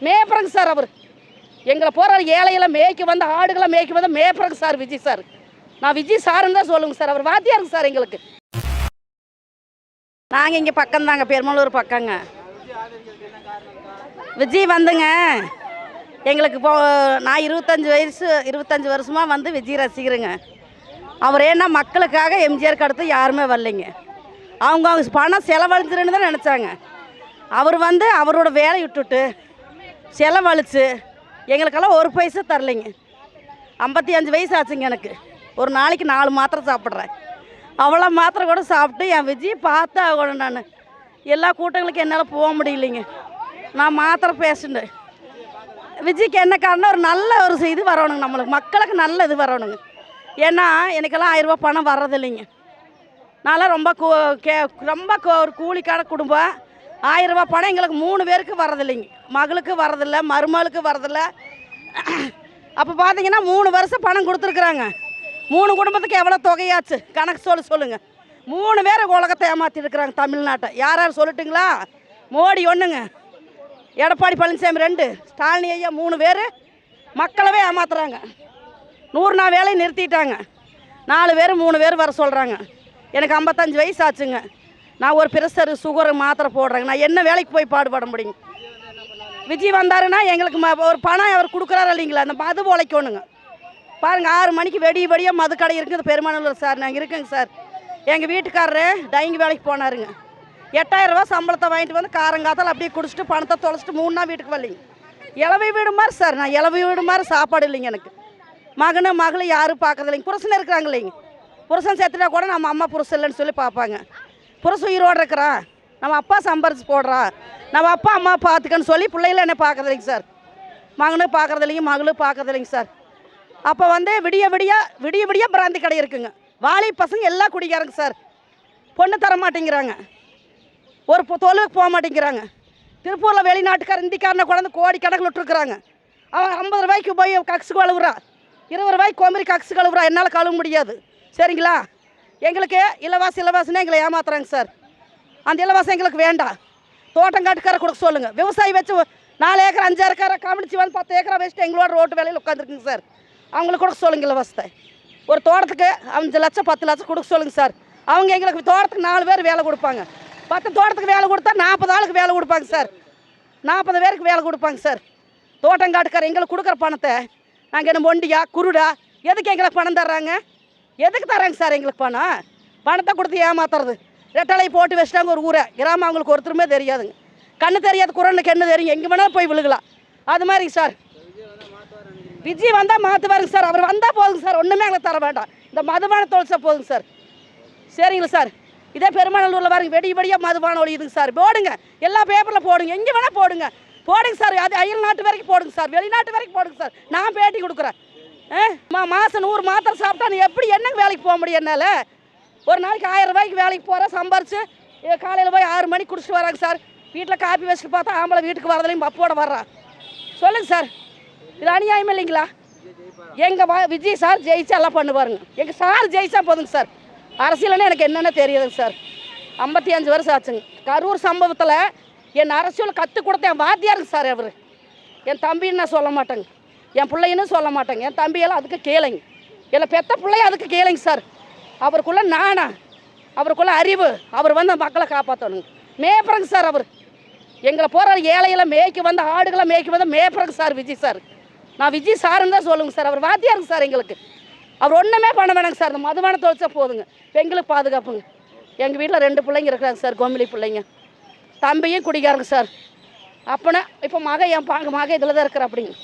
மேய்ப்பறங்க sir. அவர் எங்களை போகிற ஏழையெல்லாம் மேய்க்க வந்து ஆடுகளை மேய்க்க வந்து மேய்ப்பறங்க சார் விஜய் சார். நான் விஜய் சாருன்னு தான் சொல்லுங்க சார். அவர் வாத்தியாருங்க சார் எங்களுக்கு. நாங்கள் இங்கே பக்கம்தாங்க, பெருமளூர் பக்கங்க. விஜய் வந்துங்க எங்களுக்கு இப்போ நான் 25 வருஷமாக வந்து விஜய் ரசிக்கிறேங்க. அவர் ஏன்னா மக்களுக்காக எம்ஜிஆருக்கு அடுத்து யாருமே வரலைங்க. அவங்க பணம் செலவழிஞ்சிருன்னு தான் நினச்சாங்க. அவர் வந்து அவரோட வேலையை விட்டுட்டு செலவழித்து எங்களுக்கெல்லாம் ஒரு பைசா தரலைங்க. 55 வயசு ஆச்சுங்க எனக்கு. ஒரு நாளைக்கு 4 மாத்திரை சாப்பிட்றேன். அவ்வளோ மாத்திரை கூட சாப்பிட்டு என் விஜய் பார்த்தா கூட நான் எல்லா கூட்டங்களுக்கு என்னால் போக முடியலைங்க. நான் மாத்திரை பேஷண்ட்டு. விஜய்க்கு என்ன காரணம், ஒரு நல்ல ஒரு இது வரணுங்க, நம்மளுக்கு மக்களுக்கு நல்ல இது வரணுங்க. ஏன்னா எனக்கெல்லாம் 1000 ரூபா பணம் வர்றதில்லைங்க. நான்லாம் ரொம்ப ஒரு கூலிக்கான குடும்பம். 1000 ரூபா பணம் எங்களுக்கு 3 பேருக்கு வரதில்லைங்க. மகளுக்கு வரதில்லை, மருமகளுக்கு வரதில்லை. அப்போ பார்த்தீங்கன்னா 3 வருஷம் பணம் கொடுத்துருக்குறாங்க. 3 குடும்பத்துக்கு எவ்வளோ தொகையாச்சு கணக்கு சொல்லுங்கள். 3 பேர் உலகத்தை ஏமாற்றிட்டு இருக்கிறாங்க தமிழ்நாட்டை. யார் சொல்லட்டுங்களா? மோடி ஒன்றுங்க, எடப்பாடி பழனிசாமி 2, ஸ்டாலினி ஐயா 3 பேர் மக்களவே ஏமாத்துறாங்க. 100 நாள் வேலையை நிறுத்திட்டாங்க. 4 பேர் 3 பேர் வர சொல்கிறாங்க. எனக்கு 55 வயசு ஆச்சுங்க. நான் ஒரு ப்ரெஷர் சுகர் மாத்திரை போடுறேங்க. நான் என்ன வேலைக்கு போய் பாடுபட முடியுங்க? விஜய் வந்தாருன்னா எங்களுக்கு ஒரு பணம் அவர் கொடுக்குறாரு இல்லைங்களா, அந்த மது உழைக்கணுங்க. பாருங்கள், 6 மணிக்கு வெடியாக மது கடை இருக்குது பெருமானூர் சார். நாங்கள் இருக்குங்க சார். எங்கள் வீட்டுக்காரரு டைங்க வேலைக்கு போனாருங்க. 8000 ரூபா சம்பளத்தை வாங்கிட்டு வந்து காரங்காத்தால் அப்படியே குடிச்சிட்டு பணத்தை தொலைச்சிட்டு 3 நாள் வீட்டுக்கு வரலைங்க. இளவை வீடு மாதிரி சார். நான் இளவை வீடு மாதிரி சாப்பாடு இல்லைங்க எனக்கு. மகளும் யாரும் பார்க்கறது இல்லைங்க. புருஷன் இருக்கிறாங்க இல்லைங்க. புருஷன் சேர்த்துட்டா கூட நம்ம அம்மா புருஷன் இல்லைன்னு சொல்லி பார்ப்பாங்க. புருஷன் உயிரோடு இருக்கிறான், நம்ம அப்பா சம்பாரிச்சு போடுறா, நம்ம அப்பா அம்மா பார்த்துக்கன்னு சொல்லி பிள்ளைகள என்ன பார்க்கறது இல்லைங்க சார். மகனும் பார்க்கறது இல்லைங்க, மகளும் பார்க்கறது இல்லைங்க சார். அப்போ வந்து விடிய பிராந்தி கடை இருக்குங்க. வாலி பசங்க எல்லாம் குடிக்காரங்க சார். பொண்ணு தர மாட்டேங்கிறாங்க, ஒரு தொழிலுக்கு போக மாட்டேங்கிறாங்க. திருப்பூரில் வெளிநாட்டுக்கார இந்திக்காரனை கொண்டாந்து கோடி கணக்கில் விட்டுருக்குறாங்க. அவன் 50 ரூபாய்க்கு போய் கக்ஸு கழுவுறா, 20 ரூபாய்க்கு கோமரி கக்ஸு கழுவுறா. என்னால் கழுவ முடியாது சரிங்களா? எங்களுக்கு இலவாசின்னு எங்களை ஏமாத்துறாங்க சார். அந்த இலவாசம் எங்களுக்கு வேண்டாம். தோட்டம் காட்டுக்கார கொடுக்க சொல்லுங்கள். விவசாயி வச்சு 4 ஏக்கர் 5 ஏக்கரை கவனிச்சு வந்து 10 ஏக்கரை வச்சுட்டு எங்களோட ரோட்டு வேலையில் உட்காந்துருக்குங்க சார். அவங்களுக்கு கொடுக்க சொல்லுங்க இலவசத்தை. ஒரு தோட்டத்துக்கு 5 லட்சம் 10 லட்சம் கொடுக்க சொல்லுங்கள் சார். அவங்க எங்களுக்கு தோட்டத்துக்கு 4 பேர் வேலை கொடுப்பாங்க. 10 தோட்டத்துக்கு வேலை கொடுத்தா 40 ஆளுக்கு வேலை கொடுப்பாங்க சார். 40 பேருக்கு வேலை கொடுப்பாங்க சார். தோட்டங்காட்டுக்கார எங்களுக்கு கொடுக்குற பணத்தை நாங்கள் என்ன மொண்டியா குருடா? எதுக்கு எங்களுக்கு பணம் தர்றாங்க? எதுக்கு தராங்க சார் எங்களுக்கு பணம்? பணத்தை கொடுத்து ஏமாத்துறது. ரெட்டலை போட்டு வச்சுட்டாங்க ஒரு ஊரை. கிராமம் அவங்களுக்கு ஒருத்தருமே தெரியாதுங்க. கண்ணு தெரியாது, குரலுக்கு என்ன தெரியும், எங்கே வேணாலும் போய் விழுகலாம். அது மாதிரிங்க சார். விஜய் வந்தால் மாற்றுவாருங்க சார். அவர் வந்தால் போதுங்க சார். ஒன்றுமே எங்களுக்கு தர வேண்டாம். இந்த மதுபான தொழிற்சா போதுங்க சார். சரிங்களா சார்? இதே பெருமாநல்லூரில் பாருங்க, வெடியாக மதுபானம் ஒழியுதுங்க சார். போடுங்க, எல்லா பேப்பரில் போடுங்க, எங்கே வேணால் போடுங்க சார். அது அயல் நாட்டு வரைக்கும் போடுங்க சார், வெளிநாட்டு வரைக்கும் போடுங்க சார். நான் பேட்டி கொடுக்குறேன். மாதம் 100 மாத்திரை சாப்பிட்டா நீ எப்படி என்னங்க வேலைக்கு போக முடியும்? என்னால் ஒரு நாளைக்கு 1000 ரூபாய்க்கு வேலைக்கு போகிறேன், சம்பாரிச்சு காலையில் போய் 6 மணிக்கு குடிச்சிட்டு வராங்க சார். வீட்டில் காப்பி வச்சுட்டு பார்த்தா ஆம்பளை வீட்டுக்கு வரதுலையும் பப்போட வர்றான். சொல்லுங்கள் சார், இது அநியாயம் இல்லைங்களா? எங்கள் விஜய் சார் ஜெயிச்சா எல்லாம் பண்ணுவாருங்க. எங்கள் சார் ஜெயிச்சா போதுங்க சார். அரசியல்னு எனக்கு என்னென்ன தெரியுதுங்க சார். 55 வருஷம் ஆச்சுங்க. கரூர் சம்பவத்தில் என் அரசியல் கற்றுக் கொடுத்த என் வாத்தியாருங்க சார். அவர் என் தம்பின்னு நான் சொல்ல மாட்டேங்க, என் பிள்ளைன்னு சொல்ல மாட்டேங்க. என் தம்பியெல்லாம் அதுக்கு கேளுங்க, என்னை பெத்த பிள்ளைய அதுக்கு கேளுங்க சார். அவருக்குள்ளே நானா, அவருக்குள்ளே அறிவு. அவர் வந்து மக்களை காப்பாற்றணுங்க. மேய்ப்பறங்க சார். அவர் எங்களை போகிற ஏழையெல்லாம் மேய்க்க வந்து ஆடுகளை மேய்க்க வந்து மேய்ப்பறங்க சார் விஜய் சார். நான் விஜய் சாருன்னு தான் சொல்லுங்க சார். அவர் வாத்தியாருங்க சார் எங்களுக்கு. அவர் ஒன்றுமே பண்ண வேணாங்க சார். இந்த மதுபான தொழிற்சா போதுங்க, பெண்களுக்கு பாதுகாப்புங்க. எங்கள் வீட்டில் 2 பிள்ளைங்க இருக்கிறாங்க சார், கோமிலி பிள்ளைங்க. தம்பியும் குடிக்காருங்க சார். அப்போனா இப்போ என் மக இதில் தான் இருக்கிற அப்படிங்க.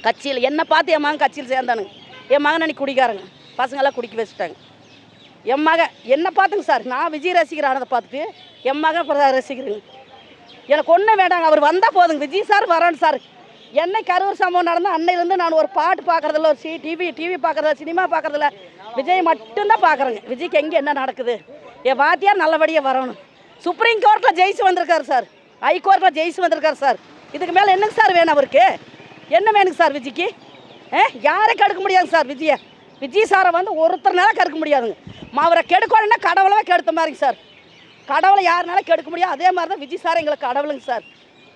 கட்சியில் என்னை பார்த்து என் மகன் கட்சியில் சேர்ந்தானுங்க. என் மகன் அன்றைக்கி குடிக்காரங்க, பசங்களாம் குடிக்க வச்சுட்டாங்க. என் மகன் என்னை பார்த்துங்க சார். நான் விஜய் ரசிக்கிறானதை பார்த்துட்டு என் மகன் ரசிக்கிறேங்க. எனக்கு ஒன்றும் வேண்டாங்க. அவர் வந்தால் போதுங்க. விஜய் சார் வரணும் சார். என்னை கரூர் சம்பவம் நடந்தால் அன்னையிலேருந்து நான் ஒரு பாட்டு பார்க்குறதில்ல, ஒரு டிவி பார்க்குறதில்ல, சினிமா பார்க்குறதில்ல. விஜய் மட்டும்தான் பார்க்குறேங்க. விஜய்க்கு எங்கே என்ன நடக்குது? என் வாத்தியார் நல்லபடியாக வரணும். சுப்ரீம் கோர்ட்டில் ஜெயிச்சு வந்திருக்காரு சார், ஹைகோர்ட்டில் ஜெயிச்சு வந்திருக்காரு சார். இதுக்கு மேலே என்னங்க சார் வேணும் அவருக்கு? என்ன வேணுங்க சார் விஜய்க்கு? யாரை கெடுக்க முடியாதுங்க சார் விஜயை. விஜய் சாரை வந்து ஒருத்தர்னால கெடுக்க முடியாதுங்க. அவரை கெடுக்கணுன்னா கடவுளவே கெடுத்த மாதிரிங்க சார். கடவுளை யாருனால கெடுக்க முடியாது. அதே மாதிரி தான் விஜய் சார் எங்களுக்கு கடவுளுங்க சார்.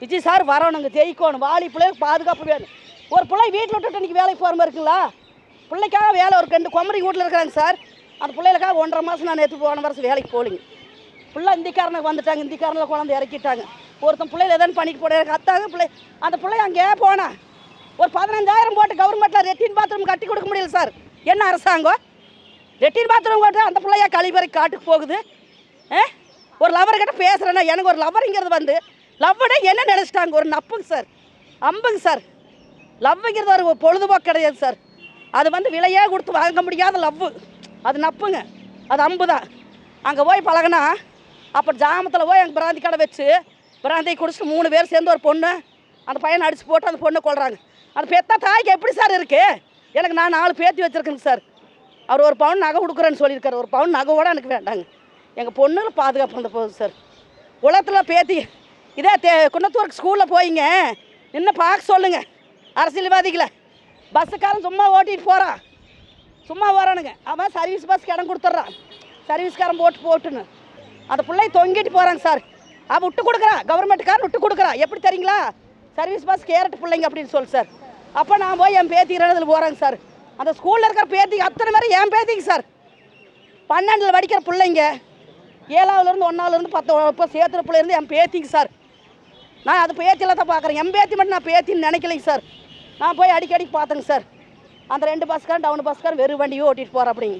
விஜய் சார் வரணுங்க, ஜெயிக்கணும். வாலி பிள்ளைகளுக்கு பாதுகாப்பு வேணும். ஒரு பிள்ளை வீட்டில் விட்டுட்டு இன்றைக்கி வேலைக்கு போகிற மாதிரி இருக்குங்களா? பிள்ளைக்காக வேலை ஒரு 2 குமரி வீட்டில் இருக்கிறாங்க சார். அந்த பிள்ளைகளுக்காக 1.5 மாதம் நான் நேற்று போன வருஷம் வேலைக்கு போகலிங்க. ஃபுல்லாக இந்திக்காரனுக்கு வந்துட்டாங்க, இந்திக்காரனில் கொண்டாந்து இறக்கிட்டாங்க. ஒருத்தன் பிள்ளைகள் எதாவது பண்ணிட்டு போட எனக்கு அத்தாங்க பிள்ளை. அந்த பிள்ளை அங்கே போனா ஒரு 15,000 போட்டு கவர்மெண்ட்டில் லெட்டின் பாத்ரூம் கட்டி கொடுக்க முடியல சார். என்ன அரசாங்கம்? லெட்டின் பாத்ரூம் போட்டு அந்த பிள்ளையா கழிவறை காட்டுக்கு போகுது. ஒரு லவர்கிட்ட பேசுகிறேன்னா எனக்கு ஒரு லவ்வருங்கிறது வந்து லவ்வுடே என்ன நினச்சிட்டாங்க? ஒரு நப்புங்க சார், அம்புங்க சார். லவ்வுங்கிறது ஒரு பொழுதுபோக்கு கிடையாது சார். அது வந்து விலையே கொடுத்து வாங்க முடியாத லவ்வு. அது நப்புங்க, அது அம்பு தான். அங்கே போய் பழகினா அப்போ ஜாமத்தில் போய் எங்கள் பிராந்தி கடை வச்சு பிராந்தியை குடிச்சிட்டு 3 பேர் சேர்ந்து ஒரு பொண்ணு அந்த பையனை அடித்து போட்டு அந்த பொண்ணை கொள்கிறாங்க. அந்த பெத்தா தாய்க்கு எப்படி சார் இருக்குது? எனக்கு நான் 4 பேத்தி வச்சுருக்கேங்க சார். அவர் 1 பவுன் நகை கொடுக்குறேன்னு சொல்லியிருக்காரு. 1 பவுன் நகையோட எனக்கு வேண்டாங்க. எங்கள் பொண்ணுல பாதுகாப்பு இருந்த போகுது சார். உலகத்தில் பேத்தி இதே குன்னத்தூருக்கு ஸ்கூலில் போயிங்க இன்னும் பார்க்க சொல்லுங்கள் அரசியல்வாதிகளை. பஸ்ஸுக்காரன் சும்மா ஓட்டிகிட்டு போகிறான், சும்மா வரானுங்க. அவன் சர்வீஸ் பஸ்க்கு இடம் கொடுத்துட்றான், சர்வீஸ்காரன் போட்டுன்னு அந்த பிள்ளை தொங்கிட்டு போகிறாங்க சார். அவன் விட்டு கொடுக்குறான், கவர்மெண்ட்டுக்காரன் விட்டு கொடுக்குறான். எப்படி தெரியுங்களா? சர்வீஸ் பஸ் கேரட்டு பிள்ளைங்க அப்படின்னு சொல்லு சார். அப்போ நான் போய் என் பேத்தி 2 போகிறாங்க சார். அந்த ஸ்கூலில் இருக்கிற பேத்திக்கு அத்தனை பேர் என் பேத்திக்கு சார். 12ல் படிக்கிற பிள்ளைங்க 7ஆவதுலேருந்து 1ஆவதுலேருந்து 10 இப்போ சேர்த்துற பிள்ளைலேருந்து என் பேத்திக்கு சார். நான் அது பேத்தியில் தான் பார்க்குறேன். என் பேத்தி மட்டும் நான் பேத்தின்னு நினைக்கலைங்க சார். நான் போய் அடிக்கடி பார்த்தேங்க சார். அந்த 2 பஸ்காரன் டவுன் பஸ்காரன் வெறும் வண்டியும் ஓட்டிகிட்டு போகிறேன். அப்படிங்க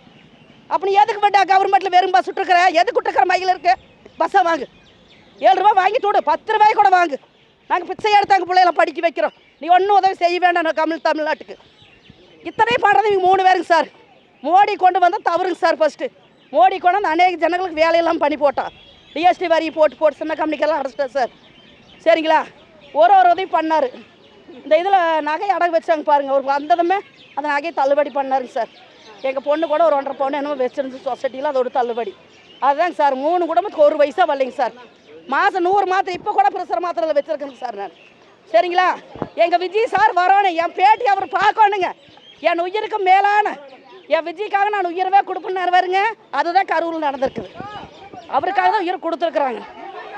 அப்படி எதுக்கு வேண்டா கவர்மெண்ட்டில் வெறும் பஸ் விட்டுருக்குற? எதுக்கு விட்டுருக்கிற? மையில் இருக்கு பஸ்ஸை வாங்கு. 7 ரூபா வாங்கிட்டு விடு, 10 ரூபாய் கூட வாங்கு. நாங்கள் பிச்சை எடுத்தாங்க பிள்ளைகளை படிக்க வைக்கிறோம். நீ ஒன்றும் உதவி செய்ய வேண்டாம் தமிழ்நாட்டுக்கு. இத்தனையும் பண்ணுறது இவங்க 3 பேருங்க சார். மோடி கொண்டு வந்தால் தவறுங்க சார். ஃபஸ்ட்டு மோடி கொண்டு வந்து அநேக ஜனங்களுக்கு வேலையெல்லாம் பண்ணி போட்டான். டிஎஸ்டி வரி போட்டு சின்ன கம்பெனிக்கெல்லாம் அடைச்சிட்டேன் சார். சரிங்களா? ஒரு உதவி பண்ணார். இந்த இதில் நகை அடகு வச்சாங்க பாருங்கள், ஒரு வந்ததுமே அந்த நகையை தள்ளுபடி பண்ணாருங்க சார். எங்கள் பொண்ணு கூட ஒரு 1.5 பவுன் என்னமோ வச்சிருந்து சொசைட்டியில் அதோட தள்ளுபடி. அதுதாங்க சார். 3 குடும்பத்துக்கு 1 பைசா வரலைங்க சார். மாதம் 100 மாத்திரை இப்போ கூட பிரசர மாத்திரையில் வச்சுருக்கேங்க சார் நான். சரிங்களா? எங்கள் விஜய் சார் வரணும், என் பேட்டி அவர் பார்க்கணுங்க. என் உயிருக்கு மேலான என் விஜய்க்காக நான் உயிரவே கொடுப்பேன்னு வருங்க. அதுதான் கரூரில் நடந்திருக்குது. அவருக்காக தான் உயிர் கொடுத்துருக்குறாங்க.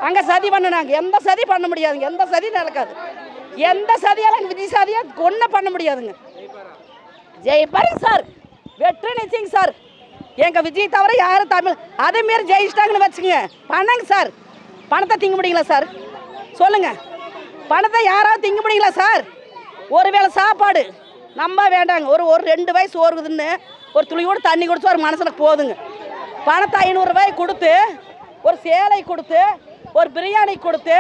அங்கே சதி பண்ணினாங்க. எந்த சதி பண்ண முடியாதுங்க, எந்த சதி நடக்காது. எந்த சதியாலும் எங்கள் விஜய் சாதியாக ஒன்றும் பண்ண முடியாதுங்க. ஜெயிப்பாரு சார், வெற்றி நிச்சயங்க சார். எங்கள் விஜய் தவிர யாரும் தமிழ் அதேமாரி ஜெயிச்சிட்டாங்கன்னு வச்சுங்க. பணங்க சார், பணத்தை திங்க முடியுங்களா சார்? சொல்லுங்கள், பணத்தை யாராவது திங்க முடியுங்களா சார்? ஒருவேளை சாப்பாடு நம்ப வேண்டாங்க. ஒரு 2 வயசு ஓடுதுன்னு ஒரு துளியோடு தண்ணி குடிச்சு ஒரு மனுஷனுக்கு போதுங்க. பணத்தை 500 ரூபாய் கொடுத்து ஒரு சேலை கொடுத்து ஒரு பிரியாணி கொடுத்து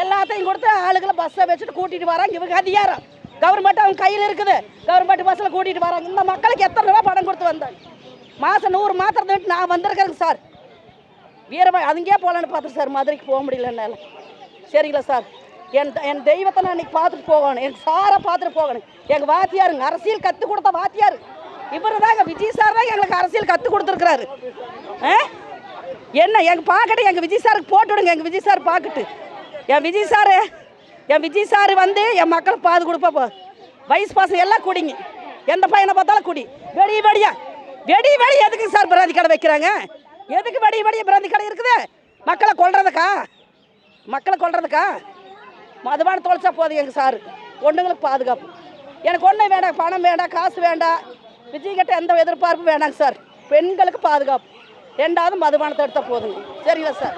எல்லாத்தையும் கொடுத்து ஆளுகளை பஸ்ஸை வச்சுட்டு கூட்டிகிட்டு வராங்க. இவங்க அதிகாரம் கவர்மெண்ட் அவங்க கையில் இருக்குது. கவர்மெண்ட் பஸ்ஸில் கூட்டிகிட்டு வராங்க. இந்த மக்களுக்கு எத்தனை ரூபா பணம் கொடுத்து வந்தாங்க? மாதம் 100 மாத்திரை நான் வந்திருக்கிறேங்க சார். வீரபாய் அதுங்கே போகலான்னு பார்த்தேன் சார். மதுரைக்கு போக முடியல என்னால். சரிங்களா சார்? என் தெய்வத்தை நான் இன்றைக்கி பார்த்துட்டு போகணும். எங்கள் சாரை பார்த்துட்டு போகணும். எங்கள் வாத்தியாருங்க, அரசியல் கற்றுக் கொடுத்த வாத்தியார் இவர் தாங்க. விஜய் சார் தான் எங்களுக்கு அரசியல் கற்றுக் கொடுத்துருக்குறாரு. என்ன எங்கள் பார்க்கட்டு எங்கள் விஜய் சாருக்கு போட்டு விடுங்க. எங்கள் விஜய் சார் பார்க்கட்டு என் விஜய் சார் வந்து என் மக்களுக்கு பாது கொடுப்பா. வயசு பாசம் எல்லாம் குடிங்க. எந்த பையனை பார்த்தாலும் குடி. வெடி எதுக்கு சார் பிராந்தி கடை வைக்கிறாங்க? எதுக்கு வெடிய பிராந்தி கடை இருக்குது? மக்களை கொல்றதுக்கா? மதுபானம் தொலைச்சா போதும் எங்கள் சார். பொண்ணுங்களுக்கு பாதுகாப்பு. எனக்கு ஒன்றும் வேண்டாம், பணம் வேண்டாம், காசு வேண்டாம், விஜய் கிட்ட எந்த எதிர்பார்ப்பும் வேண்டாங்க சார். பெண்களுக்கு பாதுகாப்பு. 2வது மதுபானத்தை எடுத்தால் போதுங்க. சரிங்களா சார்?